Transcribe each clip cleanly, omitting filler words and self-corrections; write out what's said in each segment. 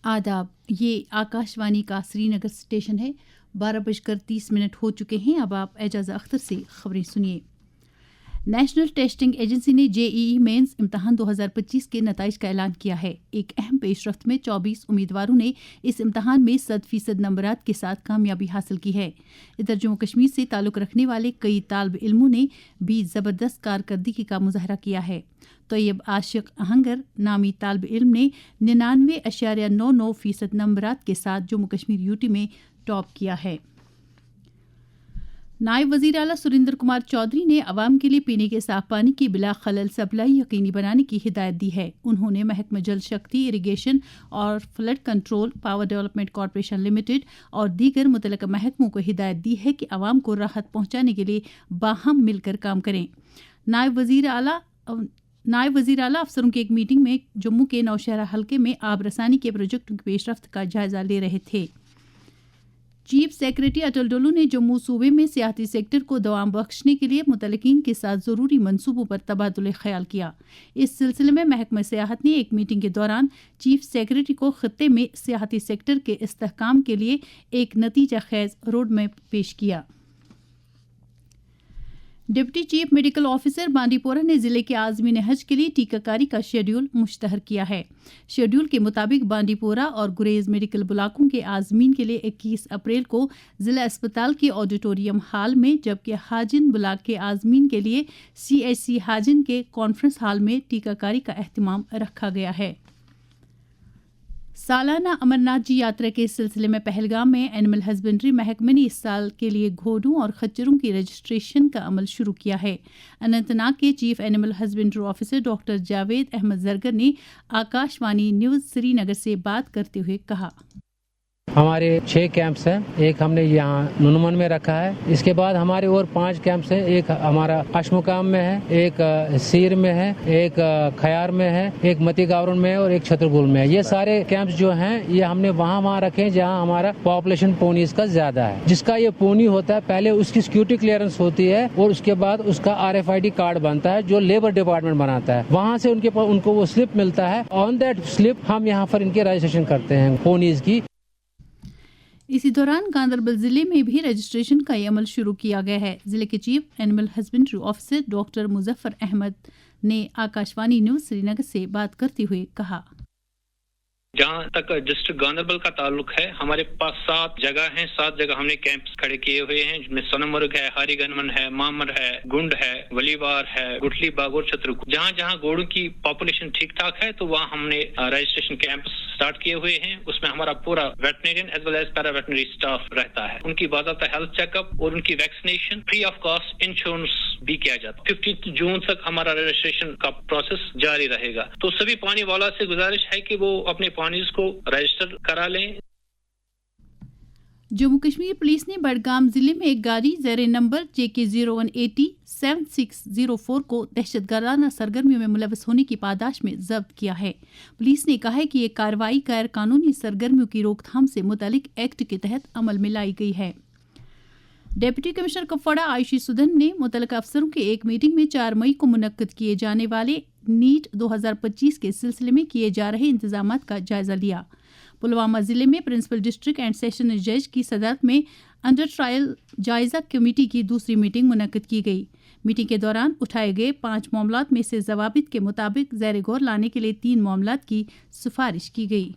आदाब, ये आकाशवाणी का श्रीनगर स्टेशन है। 12:30 हो चुके हैं। अब आप एजाज़ा अख्तर से खबरें सुनिए। नेशनल टेस्टिंग एजेंसी ने जेईई मेंस इम्तहान 2025 के नताइज का ऐलान किया है। एक अहम पेशरफ्त में 24 उम्मीदवारों ने इस इम्तहान में 100% नंबरात के साथ कामयाबी हासिल की है। इधर जम्मू कश्मीर से ताल्लुक़ रखने वाले कई तालिब इल्मों ने भी ज़बरदस्त कारकर्दगी का मुजाहरा किया है। तैयब आशिक आहंगर नामी तालिब इल्म ने 99.99% नंबरात के साथ जम्मू कश्मीर यूटी में टॉप किया है। नायब वज़ीर आला सुरेंद्र कुमार चौधरी ने अवाम के लिए पीने के साफ पानी की बिला खलल सप्लाई यकीनी बनाने की हिदायत दी है। उन्होंने महकमा जल शक्ति, इरिगेशन और flood control, power development corporation limited और दीगर मुतल्लिका महकमों को हिदायत दी है कि अवाम को राहत पहुंचाने के लिए बाहम मिलकर काम करें। नायब वज़ीर आला अफसरों की एक मीटिंग में जम्मू के नौशहरा हलके में आब रसानी के प्रोजेक्टों की पेशरफ्त का जायजा ले रहे थे। चीफ सेक्रेटरी अटल डोलू ने जम्मू सूबे में सियाहती सेक्टर को दवाम बख्शने के लिए मुतल्लिकीन के साथ ज़रूरी मंसूबों पर तबादुल ख्याल किया। इस सिलसिले में महकमा सियाहत ने एक मीटिंग के दौरान चीफ सेक्रेटरी को खत्ते में सियाहती सेक्टर के इस्तेहकाम के लिए एक नतीजा खैज रोड मैप पेश किया। Deputy chief medical officer Bandipora ने ज़िले के आज़मीन हज के लिए टीकाकारी का शेड्यूल मुश्तहर किया है। शेड्यूल के मुताबिक बांडीपोरा और गुरेज मेडिकल ब्लॉकों के आज़मीन के लिए 21 अप्रैल को ज़िला अस्पताल के ऑडिटोरियम हॉल में, जबकि हाजिन ब्लॉक के आज़मीन के लिए CHC हाजिन के कॉन्फ्रेंस हॉल में टीकाकारी का एहतमाम रखा गया है। सालाना अमरनाथ जी यात्रा के सिलसिले में पहलगाम में एनिमल हस्बेंड्री महकमे ने इस साल के लिए घोड़ों और खच्चरों की रजिस्ट्रेशन का अमल शुरू किया है। अनंतनाग के chief animal husbandry officer doctor Javed Ahmad Zargar ने आकाशवाणी न्यूज़ श्रीनगर से बात करते हुए कहा, हमारे 6 कैंप्स हैं। एक हमने यहाँ नुनमन में रखा है। इसके बाद हमारे और 5 कैंप्स हैं। एक हमारा अशमुकाम में है, एक सीर में है, एक खयार में है, एक मती गावरन में है और एक छतरपुर में है। ये सारे कैंप्स जो हैं ये हमने वहाँ रखे हैं जहाँ हमारा पॉपुलेशन पोनीज का ज्यादा है। जिसका ये पोनी होता है पहले उसकी सिक्योरिटी क्लियरेंस होती है और उसके बाद उसका RFID कार्ड बनता है जो लेबर डिपार्टमेंट बनाता है। वहाँ से उनको वो स्लिप मिलता है। ऑन दैट स्लिप हम यहाँ पर इनके रजिस्ट्रेशन करते हैं पोनीज की। इसी दौरान गांदरबल जिले में भी रजिस्ट्रेशन का ये अमल शुरू किया गया है। जिले के chief animal husbandry officer doctor Muzaffar Ahmad ने आकाशवाणी न्यूज़ श्रीनगर से बात करते हुए कहा, जहाँ तक डिस्ट्रिक्ट गांदरबल का ताल्लुक है, हमारे पास 7 जगह हैं। 7 जगह हमने कैंप्स खड़े किए हुए हैं, जिनमें सोनमर्ग है, हारीगनमन है, मामर है, गुंड है, वलीवार है, गुटली बाग और छतरपुर। जहाँ जहाँ घोड़ों की पॉपुलेशन ठीक ठाक है तो वहाँ हमने रजिस्ट्रेशन कैंप स्टार्ट किए हुए हैं। उसमें हमारा पूरा veterinarian as well as para veterinary staff रहता है। उनकी बाकायदा हेल्थ चेकअप और उनकी vaccination free of cost insurance भी किया जाता है। 15 जून तक हमारा रजिस्ट्रेशन का प्रोसेस जारी रहेगा। तो सभी पानी वाला से गुजारिश है कि वो अपने पानीज को रजिस्टर करा लें। जम्मू कश्मीर पुलिस ने बडगाम जिले में एक गाड़ी ज़ेरे नंबर JK 0180 7604 को दहशतगर्दाना सरगर्मियों में मुलव्वस होने की पादाश में जब्त किया है। पुलिस ने कहा है कि ये कार्रवाई गैर कानूनी सरगर्मियों की रोकथाम से मुतालिक एक्ट के तहत अमल में लाई गई है। डिप्टी कमिश्नर कुपवाड़ा आयशी सुदन ने मुतल्लिका अफसरों की एक मीटिंग में 4 मई को मुनक्किद किए जाने वाले नीट 2025 के सिलसिले में किए जा रहे इंतजामात का जायजा लिया। पुलवामा जिले में प्रिंसिपल डिस्ट्रिक्ट एंड सेशन जज की सदारत में अंडर ट्रायल जायजा कमेटी की दूसरी मीटिंग मुनक्किद की गई। मीटिंग के दौरान उठाए गए 5 मामलात में से ज़वाबित के मुताबिक ज़ेर गौर लाने के लिए 3 मामलात की सिफारिश की गई।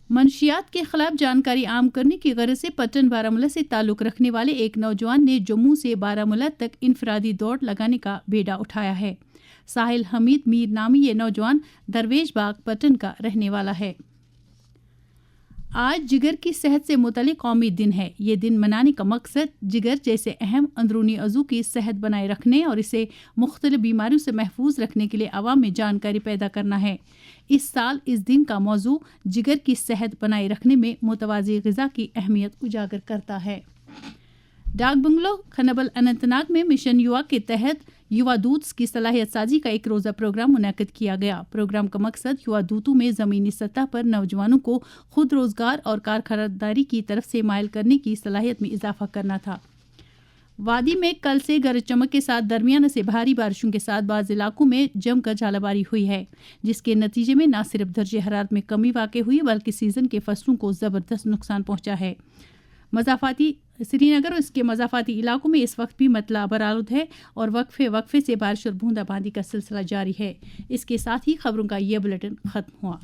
मनशियात के खिलाफ जानकारी आम करने की गरज से पट्टन बारामूला से ताल्लुक़ रखने वाले एक नौजवान ने जम्मू से बारामूला तक इनफरादी दौड़ लगाने का बेड़ा उठाया है। साहिल हमीद मीर नामी ये नौजवान दरवेश बाग पट्टन का रहने वाला है। आज जिगर की सेहत से मुतल्लिक कौमी दिन है। ये दिन मनाने का मकसद जिगर जैसे अहम अंदरूनी अज़ू की सेहत बनाए रखने और इसे मुख्तलिफ बीमारियों से महफूज रखने के लिए आवाम में जानकारी पैदा करना है। इस साल इस दिन का मौजू जिगर की सेहत बनाए रखने में मुतवाज़ी ग़िज़ा की अहमियत उजागर करता है। डाक बंगलो खनबल अनंतनाग में मिशन युवा के तहत युवा दूत की सलाहियत साजी का एक रोज़ा प्रोग्राम मुनक़िद किया गया। प्रोग्राम का मकसद युवा दूतों में ज़मीनी सतह पर नौजवानों को खुद रोज़गार और कारखानदारी की तरफ से माइल करने की सलाहियत में इजाफा करना था। وادی میں کل سے گرج چمک کے ساتھ درمیانہ سے بھاری بارشوں کے ساتھ بعض علاقوں میں جم کر ژالہ باری ہوئی ہے، جس کے نتیجے میں نہ صرف درجہ حرارت میں کمی واقع ہوئی بلکہ سیزن کے فصلوں کو زبردست نقصان پہنچا ہے۔ سری نگر اور اس کے مضافاتی علاقوں میں اس وقت بھی مطلع ابرآلود ہے اور وقفے سے بارش اور بوندا باندی کا سلسلہ جاری ہے۔ اس کے ساتھ ہی خبروں کا یہ بلیٹن ختم ہوا۔